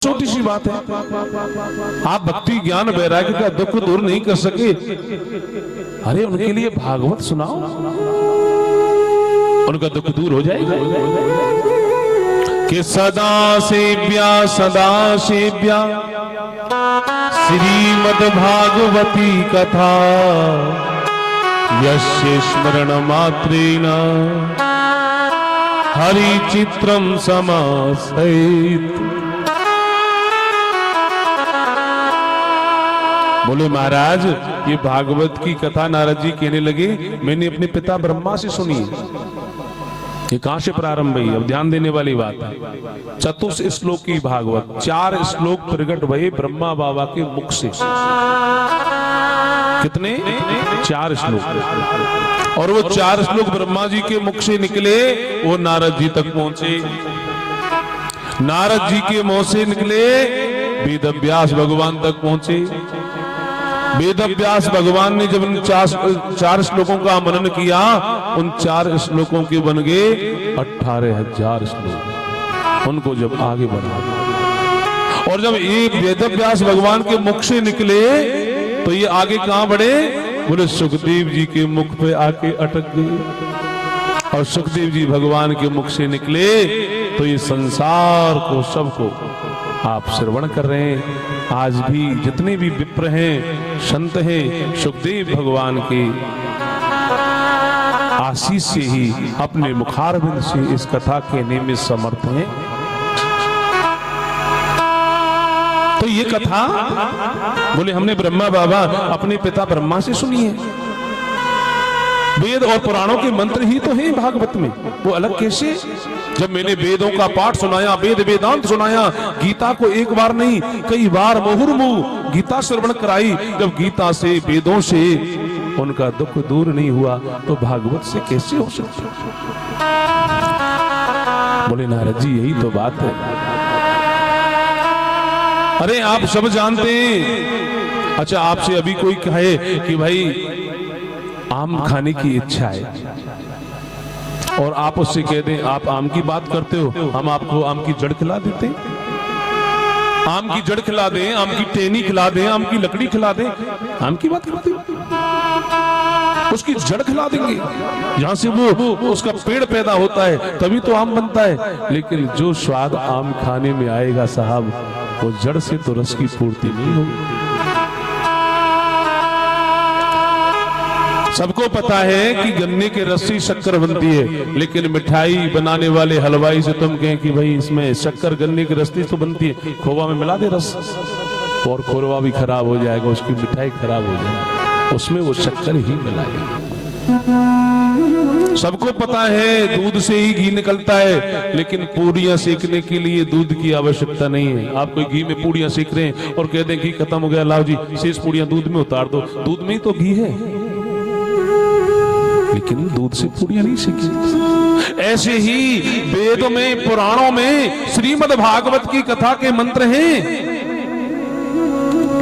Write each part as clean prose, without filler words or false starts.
छोटी सी बात है। आप भक्ति ज्ञान वैराग्य का दुख दूर नहीं कर सके, अरे उनके लिए भागवत सुनाओ, उनका दुख दूर हो जाएगा। कि सदा सेव्या श्रीमद् भागवती कथा यस्य स्मरण मात्रेण हरि चित्रम समासयेत्। बोले महाराज, ये भागवत की कथा नारद जी कहने लगे मैंने अपने पिता ब्रह्मा से सुनी। ये कहां से प्रारंभ हुई? अब ध्यान देने वाली बात है। चतुर्थ श्लोक की भागवत, 4 श्लोक प्रकट भये ब्रह्मा बाबा के मुख से। कितने? 4 श्लोक। और वो 4 श्लोक ब्रह्मा जी के मुख से निकले, वो नारद जी तक पहुंचे। नारद जी के मुंह से निकले, वेद व्यास भगवान तक पहुंचे। वेद व्यास भगवान ने जब इन 4 श्लोकों का मनन किया, उन 4 श्लोकों के बन गए 18,000 श्लोक। उनको जब आगे बढ़ा, और जब ये वेद व्यास भगवान के मुख से निकले तो ये आगे कहां बढ़े? बोले सुखदेव जी के मुख पे आके अटक गए। और सुखदेव जी भगवान के मुख से निकले तो ये संसार को, सबको आप श्रवण कर रहे हैं। आज भी जितने भी विप्र हैं, संत हैं, सुखदेव भगवान के आशीष से ही, अपने मुखारविंद से इस कथा कहने में समर्थ हैं। तो ये कथा बोले हमने ब्रह्मा बाबा अपने पिता ब्रह्मा से सुनी है। वेद और पुराणों के मंत्र ही तो हैं भागवत में, वो अलग कैसे? जब मैंने वेदों का पाठ सुनाया, वेद वेदांत सुनाया, गीता को एक बार नहीं कई बार मुहुर्मुहु गीता श्रवण कराई, जब गीता से वेदों से उनका दुख दूर नहीं हुआ तो भागवत से कैसे हो सकता? बोले नारद जी यही तो बात है। अरे आप सब जानते हैं। अच्छा, आपसे अभी कोई कहे कि भाई आम खाने की इच्छा है, और आप उससे कह दें आप आम की बात करते हो, हम आपको आम की जड़ खिला देते हैं। आम की जड़ खिला दें, आम की टहनी खिला दें, आम की लकड़ी खिला दें, आम की बात करते हो? उसकी जड़ खिला देंगे, जहां से वो उसका पेड़ पैदा होता है तभी तो आम बनता है। लेकिन जो स्वाद आम खाने में आएगा साहब, वो जड़ से तो रस की पूर्ति नहीं होगी। सबको पता है कि गन्ने के रस से शक्कर बनती है, लेकिन मिठाई बनाने वाले हलवाई से तुम कहें कि भाई इसमें शक्कर गन्ने के रस से तो बनती है, खोवा में मिला दे रस, और खोरवा भी खराब हो जाएगा, उसकी मिठाई खराब हो जाएगी, उसमें वो शक्कर ही मिलाएगा। सबको पता है दूध से ही घी निकलता है, लेकिन पूड़ियां सेकने के लिए दूध की आवश्यकता नहीं है। आप कोई घी में पूड़ियां सेक रहे हैं और कहते हैं घी खत्म हो गया, लाओ जी शेष पूड़ियां दूध में उतार दो, दूध में ही तो घी है, लेकिन दूध से पूड़ियां नहीं सीखी। ऐसे ही वेद में, पुराणों में श्रीमद् भागवत की कथा के मंत्र हैं,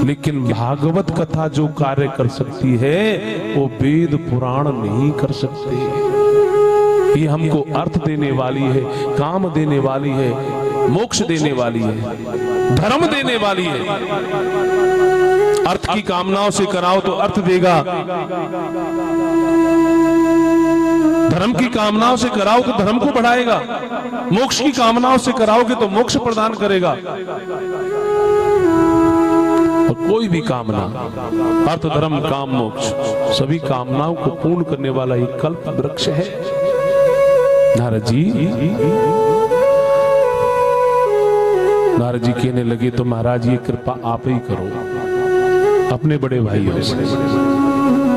लेकिन भागवत कथा जो कार्य कर सकती है वो वेद पुराण नहीं कर सकते। ये हमको अर्थ देने वाली है, काम देने वाली है, मोक्ष देने वाली है, धर्म देने वाली है। अर्थ की कामनाओं से कराओ तो अर्थ देगा, धर्म की कामनाओं से कराओ तो धर्म को बढ़ाएगा, मोक्ष की कामनाओं से कराओगे तो मोक्ष प्रदान करेगा। और कोई भी कामना, अर्थ धर्म काम मोक्ष, सभी कामनाओं को पूर्ण करने वाला एक कल्प वृक्ष है। नारद जी कहने लगे तो महाराज ये कृपा आप ही करो अपने बड़े भाइयों से,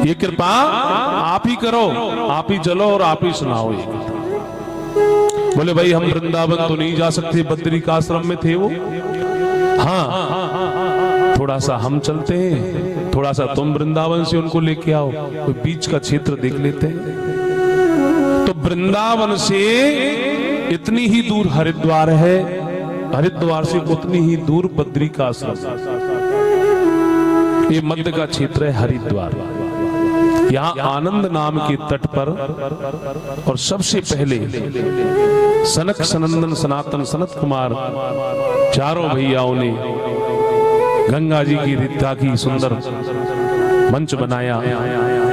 ये कृपा आप ही करो, आप ही चलो और आप ही सुनाओ ये कथा। बोले भाई हम वृंदावन तो नहीं जा सकते, बद्री का आश्रम में थे वो, हाँ थोड़ा सा हम चलते हैं, थोड़ा सा तुम वृंदावन से उनको लेके आओ, कोई बीच का क्षेत्र देख लेते हैं। तो वृंदावन से इतनी ही दूर हरिद्वार है, हरिद्वार से उतनी ही दूर बद्री का आश्रम, ये मध्य का क्षेत्र है हरिद्वार। यहाँ आनंद नाम के तट पर और सबसे पहले सनक सनंदन सनातन सनत कुमार चारों भैयाओं ने गंगा जी की रिद्धा की सुंदर मंच बनाया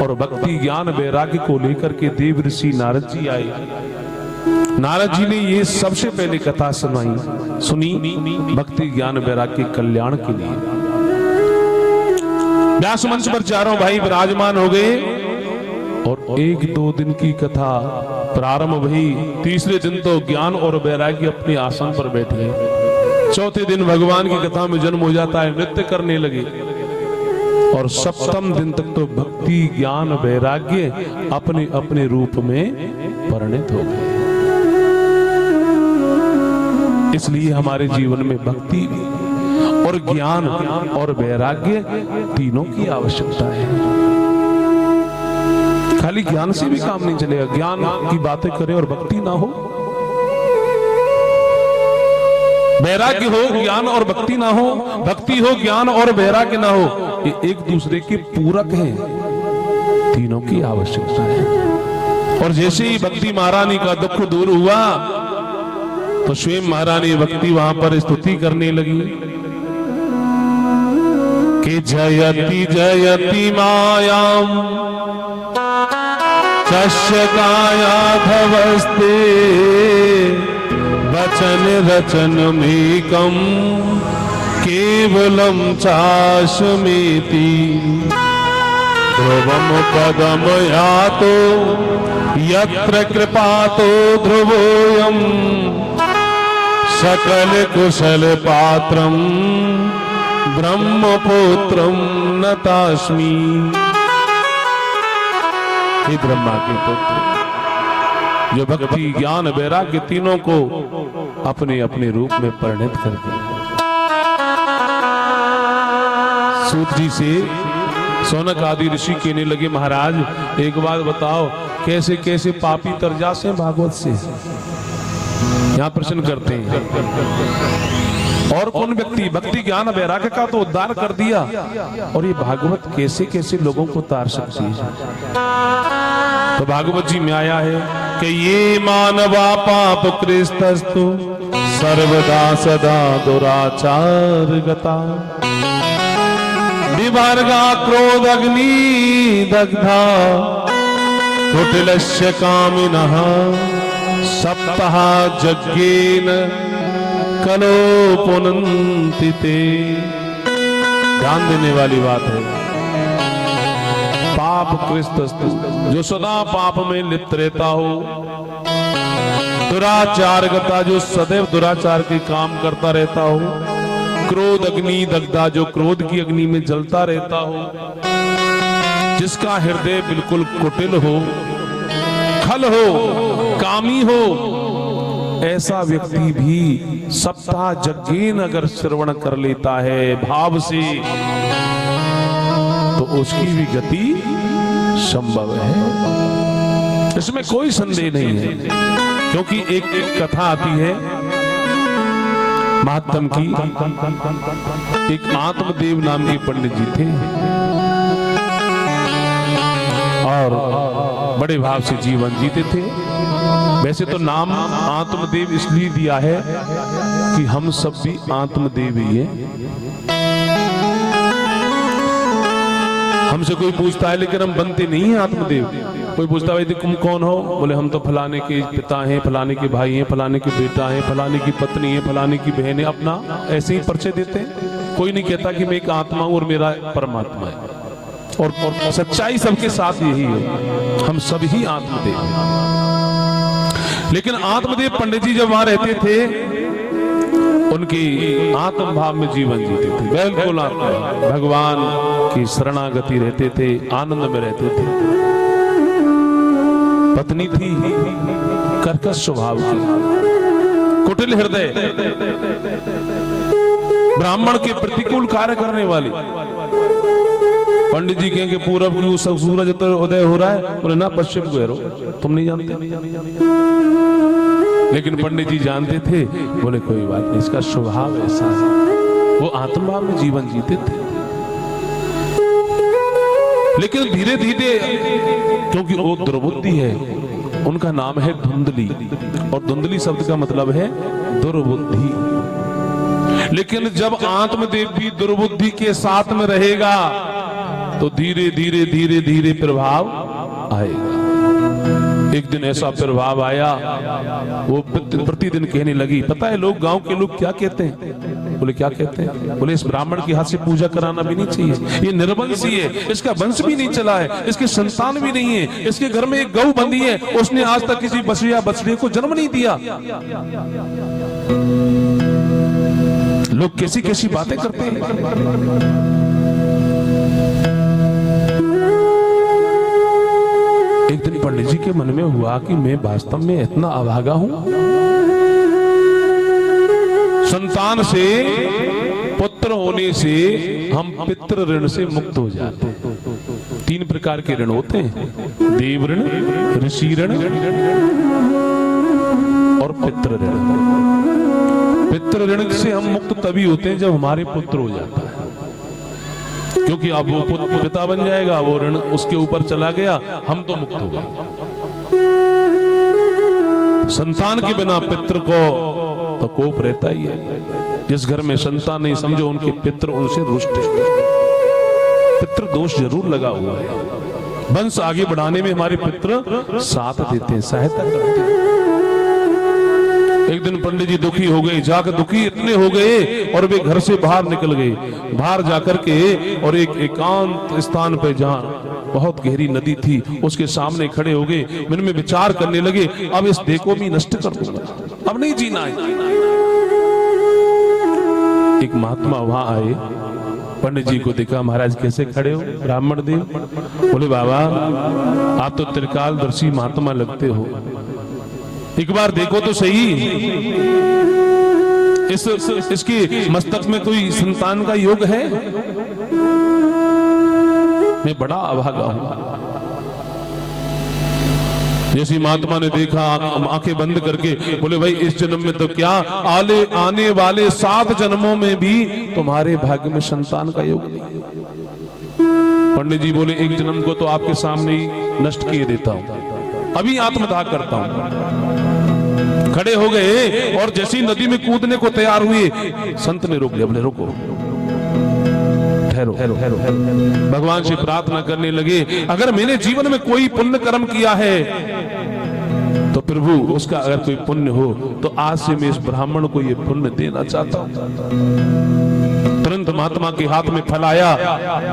और भक्ति ज्ञान वैराग्य को लेकर के देव ऋषि नारद जी आए। नारद जी ने ये सबसे पहले कथा सुनी भक्ति ज्ञान वैराग्य के कल्याण के लिए। व्यास मंच पर चारों भाई विराजमान हो गए और एक दो दिन की कथा प्रारंभ हुई। तीसरे दिन तो ज्ञान और वैराग्य अपने आसन पर बैठे। चौथे दिन भगवान की कथा में जन्म हो जाता है, नृत्य करने लगे और सप्तम दिन तक तो भक्ति ज्ञान वैराग्य अपने अपने रूप में परिणत हो गए। इसलिए हमारे जीवन में भक्ति और ज्ञान और वैराग्य तीनों की आवश्यकता है। खाली ज्ञान से भी काम नहीं चलेगा। ज्ञान की बातें करें और भक्ति ना हो, वैराग्य हो ज्ञान और भक्ति ना हो, भक्ति हो ज्ञान और वैराग्य ना हो, ये एक दूसरे के पूरक हैं। तीनों की आवश्यकता है। और जैसे ही भक्ति महारानी का दुख दूर हुआ तो स्वयं महारानी भक्ति वहां पर स्तुति करने लगी कि जयति जयति मायाम चषकायाधवस्ते वचन रचनमेकं केवलं चाशमेति ध्रुवम पदम यातो यत्र कृपातो ध्रुवोऽयं सकल कुशल पात्रम ब्रह्मपुत्रम नतास्मि। हे ब्रह्मा के पुत्र जो भक्ति ज्ञान वैराग्य तीनों को अपने अपने रूप में परिणत कर दिया। सूत जी से सौनक आदि ऋषि कहने लगे, महाराज एक बात बताओ, कैसे कैसे पापी तर जाते हैं भागवत से? यहाँ प्रश्न करते हैं। और कौन व्यक्ति भक्ति ज्ञान वैराग्य का तो उद्धार कर दिया, और ये भागवत कैसे कैसे लोगों को तार सकती है? तो भागवत जी में आया है कि ये मानवा पाप कृस्तस्तु सर्वदा सदा दुराचार गता विवर्गा क्रोध अग्नि दग्धा कुटिलस्य कामिनः सप्ताह यज्ञेन कलो पुनन्ति ते। ध्यान देने वाली बात है। पाप कृस्तस्तु जो सदा पाप में लिप्त रहता हो, दुराचार गता जो सदैव दुराचार के काम करता रहता हो, क्रोध अग्नि दग्धा जो क्रोध की अग्नि में जलता रहता हो, जिसका हृदय बिल्कुल कुटिल हो, खल हो, कामी हो, ऐसा व्यक्ति भी सप्ताह यज्ञेन अगर श्रवण कर लेता है भाव से, तो उसकी भी गति संभव है। इसमें कोई संदेह नहीं है, क्योंकि एक कथा आती है महात्म की। एक आत्मदेव नाम के पंडित जी थे और बड़े भाव से जीवन जीते थे। वैसे तो नाम आत्मदेव इसलिए दिया है कि हम सब भी आत्मदेव ही हैं। हमसे कोई पूछता है लेकिन हम बनते नहीं हैं आत्मदेव। कोई पूछता है तुम कौन हो? बोले हम तो फलाने के पिता हैं, फलाने के भाई हैं, फलाने के बेटा हैं, फलाने की पत्नी है, फलाने की बहन है। अपना ऐसे ही परिचय देते हैं। कोई नहीं कहता कि मैं एक आत्मा हूं और मेरा परमात्मा है। और सच्चाई सबके साथ यही है, हम सब ही आत्मदेव हैं। लेकिन आत्मदेव पंडित जी जब वहां रहते थे, उनकी आत्म भाव में जीवन जीते थे, बिल्कुल भगवान की शरणागति रहते थे, आनंद में रहते थे। पत्नी थी कर्कश स्वभाव की, कुटिल हृदय, ब्राह्मण के प्रतिकूल कार्य करने वाली। पंडित जी कहेंगे पूरब की सूरज तो उदय हो रहा है, बोले ना पश्चिम को हेरो, तुम नहीं जानते। लेकिन पंडित जी जानते थे, बोले कोई बात नहीं, इसका स्वभाव ऐसा है। वो आत्मभाव में जीवन जीते थे। लेकिन धीरे धीरे, क्योंकि वो दुर्बुद्धि है, उनका नाम है धुंधली, और धुंधली शब्द का मतलब है दुर्बुद्धि। लेकिन जब आत्मदेव भी दुर्बुद्धि के साथ में रहेगा तो धीरे धीरे धीरे धीरे प्रभाव आएगा। एक दिन ऐसा प्रभाव आया, वो प्रतिदिन कहने लगी, पता है लोग, गांव के लोग क्या कहते हैं? बोले क्या कहते हैं? बोले इस ब्राह्मण के हाथ से पूजा कराना भी नहीं चाहिए, ये निर्वंशी है, इसका वंश भी नहीं चला है, इसकी संतान भी नहीं है, इसके घर में एक गौ बंधी है, उसने आज तक किसी बछड़िया बछड़े को जन्म नहीं दिया। लोग कैसी कैसी बातें करते हैं। एक दिन पंडित जी के मन में हुआ कि मैं वास्तव में इतना अभागा हूं। संतान से, पुत्र होने से हम पितृ ऋण से मुक्त हो जाते हैं। 3 प्रकार के ऋण होते हैं, देव ऋण, ऋषि ऋण और पितृ ऋण। पितृ ऋण से हम मुक्त तभी होते हैं जब हमारे पुत्र हो जाता है, क्योंकि अब वो पिता बन जाएगा, वो ऋण उसके ऊपर चला गया, हम तो मुक्त हो गए। संतान के बिना पितृ को तो कोप रहता ही है। जिस घर में संतान नहीं, समझो उनके पितृ उनसे रुष्ट है, पितृ दोष जरूर लगा हुआ है। वंश आगे बढ़ाने में हमारे पितृ साथ देते हैं, सहायता करते हैं। एक दिन पंडित जी दुखी हो गए, जाकर दुखी इतने हो गए और वे घर से बाहर निकल गए। बाहर जाकर के और एक एकांत स्थान पे, जहाँ बहुत गहरी नदी थी, उसके सामने खड़े हो गए। मन में विचार करने लगे, अब इस देह को भी नष्ट कर दूंगा, अब नहीं जीना है। एक महात्मा वहां आए, पंडित जी को देखा, महाराज कैसे खड़े हो? ब्राह्मण देव। बोले बाबा आप तो त्रिकालदर्शी महात्मा लगते हो, एक बार देखो तो सही, इसके मस्तक में कोई संतान का योग है? मैं बड़ा अभागा हूं। जैसी महात्मा ने देखा, आंखें बंद करके बोले भाई इस जन्म में तो क्या, आने वाले 7 जन्मों में भी तुम्हारे भाग्य में संतान का योग नहीं। पंडित जी बोले एक जन्म को तो आपके सामने ही नष्ट किए देता हूं, अभी आत्मदाह करता हूं। खड़े हो गए और जैसी नदी में कूदने को तैयार हुए, संत ने रोक लिया। बोले रुको, ठहरो। भगवान से प्रार्थना करने लगे, अगर मैंने जीवन में कोई पुण्य कर्म किया है तो प्रभु उसका अगर कोई पुण्य हो तो आज से मैं इस ब्राह्मण को ये पुण्य देना चाहता हूं। तुरंत महात्मा के हाथ में फल आया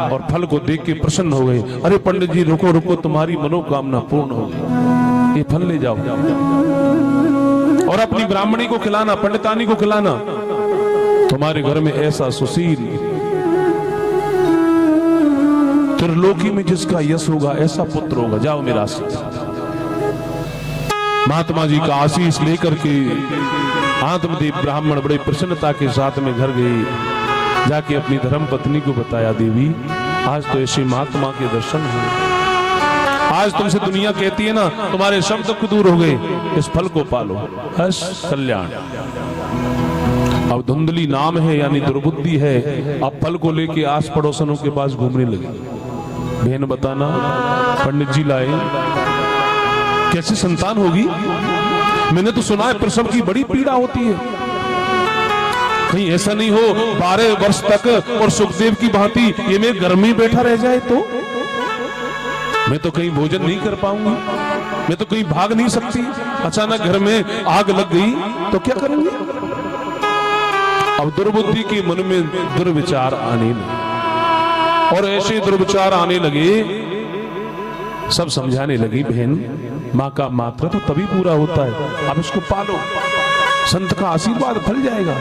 और फल को देख के प्रसन्न हो गए। अरे पंडित जी रुको रुको, तुम्हारी मनोकामना पूर्ण हो गई, ये फल ले जाओ और अपनी ब्राह्मणी को खिलाना, पंडितानी को खिलाना। तुम्हारे घर में ऐसा सुशील, त्रिलोकी में जिसका यश होगा ऐसा पुत्र होगा, जाओ मेरा आशीष। महात्मा जी का आशीष लेकर के आत्मदेव ब्राह्मण बड़े प्रसन्नता के साथ में घर गए। जाके अपनी धर्म पत्नी को बताया, देवी आज तो ऐसे महात्मा के दर्शन हुए, आज तुमसे दुनिया कहती है ना तुम्हारे सब दुख दूर हो गए, इस फल को पालो, हर्ष कल्याण। अब धुंधली नाम है यानी दुर्बुद्धि है, अब फल को लेके आस पड़ोसनों के पास घूमने लगे। बहन बताना, पंडित जी लाए, कैसे संतान होगी? मैंने तो सुना है प्रसव की बड़ी पीड़ा होती है, कहीं ऐसा नहीं हो 12 वर्ष तक और सुखदेव की भांति ये मैं घर में बैठा रह जाए तो मैं तो कहीं भोजन नहीं कर पाऊंगी, मैं तो कहीं भाग नहीं सकती, अचानक घर में आग लग गई तो क्या करूंगी? अब दुर्बुद्धि के मन में दुर्विचार आने लगे और ऐसे दुर्विचार आने लगे, सब समझाने लगी, बहन माँ का मात्र तो तभी पूरा होता है, अब इसको पालो, संत का आशीर्वाद फल जाएगा।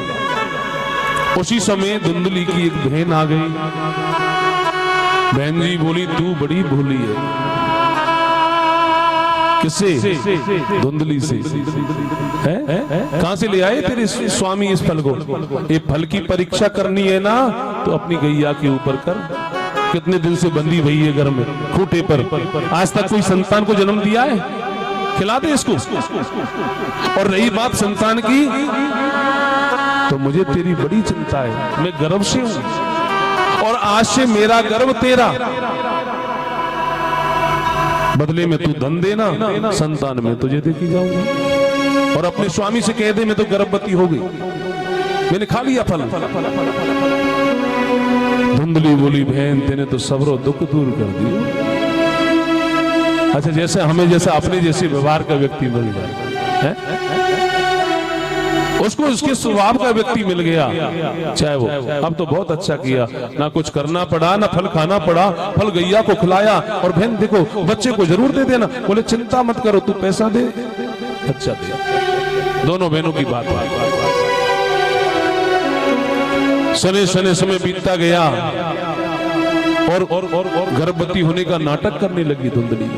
उसी समय धुंधली की एक बहन आ गई। बहन जी बोली, तू बड़ी भोली है। किससे? धुंधली से। कहां से ले आए तेरे स्वामी इस फल को? ये फल की परीक्षा करनी है ना तो अपनी गैया के ऊपर कर। कितने दिन से बंदी हुई है घर में खूंटे पर, आज तक कोई संतान को जन्म दिया है? खिला दे इसको। और रही बात संतान की, तो मुझे तेरी बड़ी चिंता है, मैं गर्भ से हूं और आज से मेरा गर्भ तेरा। बदले में तू धन देना, संतान में तुझे देखी जाऊंगा। और अपने स्वामी से कह दे मैं तो गर्भवती हो गई, मैंने खा लिया फल। धुंधली बोली बहन तेने तो सबरो दुख दूर कर दिया। अच्छा जैसे हमें जैसे अपने जैसे व्यवहार का व्यक्ति मिल जाए, उसको उसके स्वभाव का व्यक्ति मिल गया, चाहे वो अब तो बहुत अच्छा किया, ना कुछ करना पड़ा ना फल खाना पड़ा, फल गैया को खिलाया। और बहन देखो बच्चे को जरूर दे देना, बोले चिंता मत करो तू पैसा दे, अच्छा दे। दोनों बहनों की बात सने सने समय बीतता गया और गर्भवती होने का नाटक करने लगी धुंधली।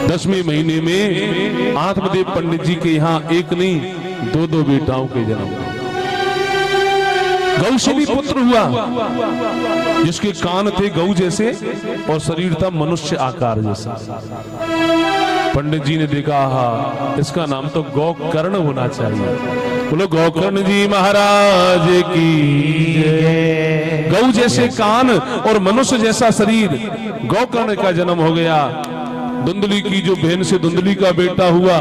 10वें महीने में आत्मदेव पंडित जी के यहाँ एक नहीं 2 बेटाओं के जन्म हुए। गौ से भी पुत्र हुआ, जिसके कान थे गौ जैसे और शरीर था मनुष्य आकार जैसा। पंडित जी ने देखा हा इसका नाम तो गौकर्ण होना चाहिए। बोलो गौकर्ण जी महाराज की जय। गौ जैसे कान और मनुष्य जैसा शरीर, गौकर्ण का जन्म हो गया। धुंधली की जो बहन से धुंधली का बेटा हुआ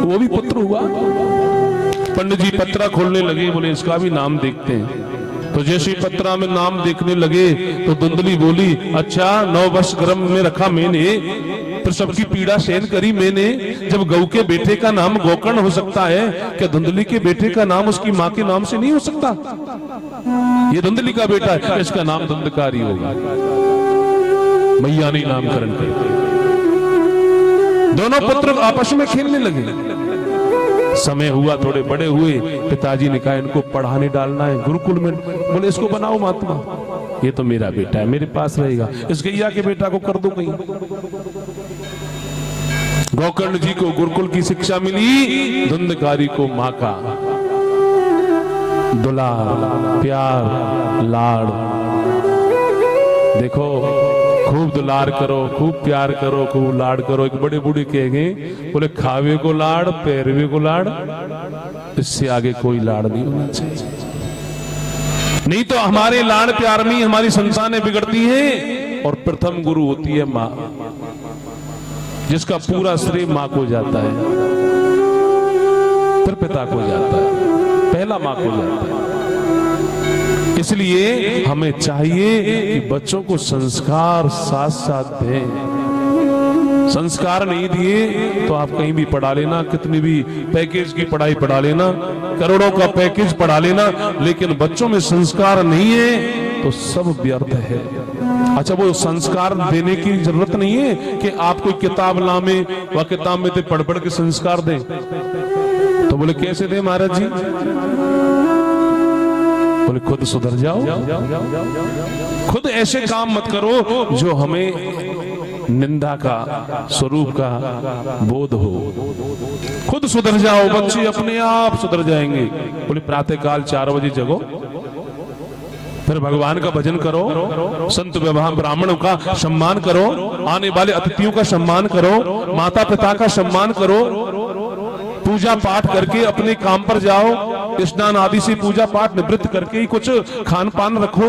वो भी पुत्र हुआ। पंडित जी पत्रा खोलने लगे, बोले इसका भी नाम देखते हैं। तो जैसे ही पत्रा में नाम देखने लगे तो धुंधली बोली अच्छा 9 वर्ष गर्भ में रखा मैंने, फिर सबकी पीड़ा सहन करी मैंने, जब गौ के बेटे का नाम गौकर्ण हो सकता है, क्या धुंधली के बेटे का नाम उसकी माँ के नाम से नहीं हो सकता? ये धुंधली का बेटा है, इसका नाम धुंधकारी होगा। मैया ने नामकरण कर, दोनों पुत्र आपस में खेलने लगे। समय हुआ, थोड़े बड़े हुए, पिताजी ने कहा इनको पढ़ाने डालना है गुरुकुल में। बोले इसको बनाओ महात्मा, ये तो मेरा बेटा है मेरे पास रहेगा, इस गैया के बेटा को कर दो कहीं। गौकर्ण जी को गुरुकुल की शिक्षा मिली, धुंधकारी को माँ का दुलार प्यार लाड़। देखो खूब दुलार करो, खूब प्यार करो, खूब लाड़ करो। एक बड़े बूढ़े कहेंगे, बोले खावे को लाड़ पैरवे को लाड़, इससे आगे कोई लाड़ नहीं होना चाहिए। नहीं तो हमारे लाड़ प्यार में हमारी संतानें बिगड़ती हैं। और प्रथम गुरु होती है माँ, जिसका पूरा श्रेय माँ को जाता है, फिर पिता को जाता है, पहला माँ को जाता है। इसलिए हमें चाहिए कि बच्चों को संस्कार साथ साथ दें। संस्कार नहीं दिए तो आप कहीं भी पढ़ा लेना, कितनी भी पैकेज की पढ़ाई पढ़ा लेना, करोड़ों का पैकेज पढ़ा लेना, लेकिन बच्चों में संस्कार नहीं है तो सब व्यर्थ है। अच्छा वो संस्कार देने की जरूरत नहीं है कि आप कोई किताब लामे व किताब में पढ़ पढ़ के संस्कार दें। तो बोले कैसे दें महाराज जी? बोले खुद सुधर जाओ, खुद ऐसे काम मत करो जो हमें निंदा का स्वरूप का बोध हो। खुद सुधर जाओ, बच्चे अपने आप सुधर जाएंगे। बोले प्रातः काल 4 बजे जगो, फिर भगवान का भजन करो, संत व्यवहार ब्राह्मणों का सम्मान करो, आने वाले अतिथियों का सम्मान करो, माता पिता का सम्मान करो, पूजा पाठ करके अपने काम पर जाओ। स्नान आदि से पूजा पाठ निवृत्त करके ही कुछ खान पान रखो।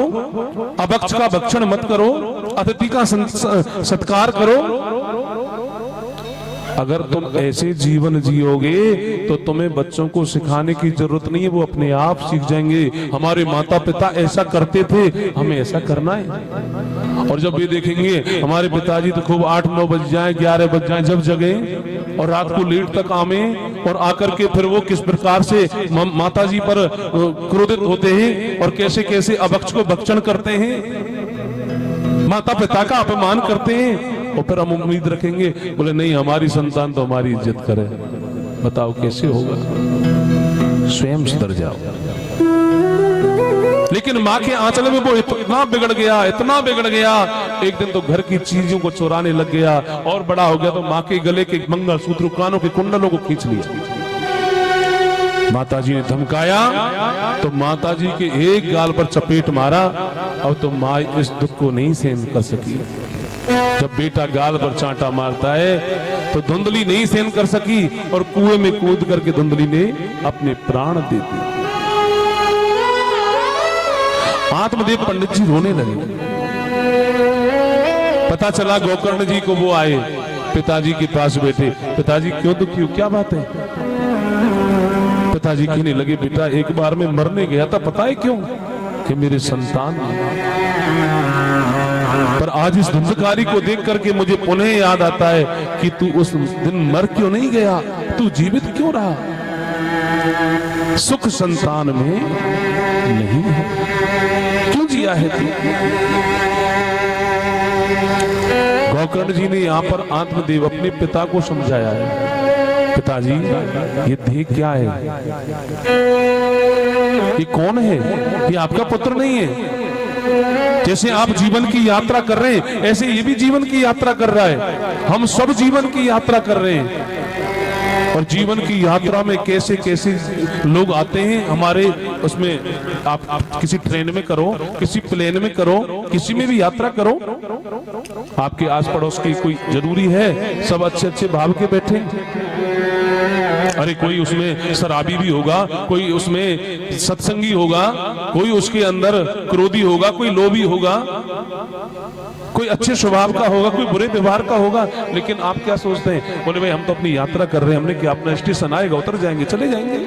अभक्ष का भक्षण मत करो, अतिथि का सत्कार करो। अगर तुम ऐसे जीवन जियोगे तो तुम्हें बच्चों को सिखाने की जरूरत नहीं है, वो अपने आप सीख जाएंगे। हमारे माता पिता ऐसा करते थे, हमें ऐसा करना है। और जब ये देखेंगे हमारे पिताजी तो खूब 8-9 बज जाए, 11 बज जाए जब जगे, और रात को लेट तक आवे, और आकर के फिर वो किस प्रकार से माताजी पर क्रोधित होते हैं और कैसे कैसे अभक्ष को भक्षण करते हैं, माता पिता का अपमान करते हैं। और फिर हम उम्मीद रखेंगे, बोले नहीं हमारी संतान तो हमारी इज्जत करे। बताओ कैसे होगा? स्वयं सुधर जाओ। लेकिन माँ के आंचल में वो इतना बिगड़ गया, इतना बिगड़ गया, एक दिन तो घर की चीजों को चुराने लग गया, और बड़ा हो गया तो माँ के गले के मंगलसूत्र, कानों के कुंडलों को खींच लिया। माताजी ने धमकाया तो माताजी के एक गाल पर चपेट मारा, और तो माँ इस दुख को नहीं सहन कर सकी। जब बेटा गाल पर चांटा मारता है तो धुंधली नहीं सहन कर सकी, और कुएं में कूद करके धुंधली ने अपने प्राण दे दिए। आत्मदेव पंडित जी रोने लगे। पता चला गोकर्ण जी को वो आए, पिताजी के पास बैठे। पिताजी क्यों दुखी हो, क्या बात है? पिताजी कहने लगे, बेटा एक बार मैं मरने गया था, पता है क्यों? कि मेरे संतान पर आज इस धुंधकारी को देख करके मुझे पुनः याद आता है कि तू उस दिन मर क्यों नहीं गया, तू जीवित क्यों रहा? सुख संतान में नहीं है, क्यों जिया है तू? गोकर्ण जी ने यहाँ पर आत्मदेव अपने पिता को समझाया है, पिताजी ये देह क्या है, ये कौन है? ये आपका पुत्र नहीं है। जैसे आप जीवन की यात्रा कर रहे हैं, ऐसे ये भी जीवन की यात्रा कर रहा है। हम सब जीवन की यात्रा कर रहे हैं, और जीवन की यात्रा में कैसे कैसे लोग आते हैं हमारे उसमें। आप किसी ट्रेन में करो, किसी प्लेन में करो, किसी में भी यात्रा करो, आपके आस पड़ोस की कोई जरूरी है सब अच्छे अच्छे भाव के बैठे? अरे कोई उसमें शराबी भी होगा, कोई उसमें सत्संगी होगा, कोई उसके अंदर क्रोधी होगा, कोई लोभी होगा, कोई अच्छे स्वभाव का होगा, कोई बुरे व्यवहार का होगा। लेकिन आप क्या सोचते हैं? बोले भाई हम तो अपनी यात्रा कर रहे हैं, हमने क्या अपना स्टेशन आएगा उतर जाएंगे चले जाएंगे।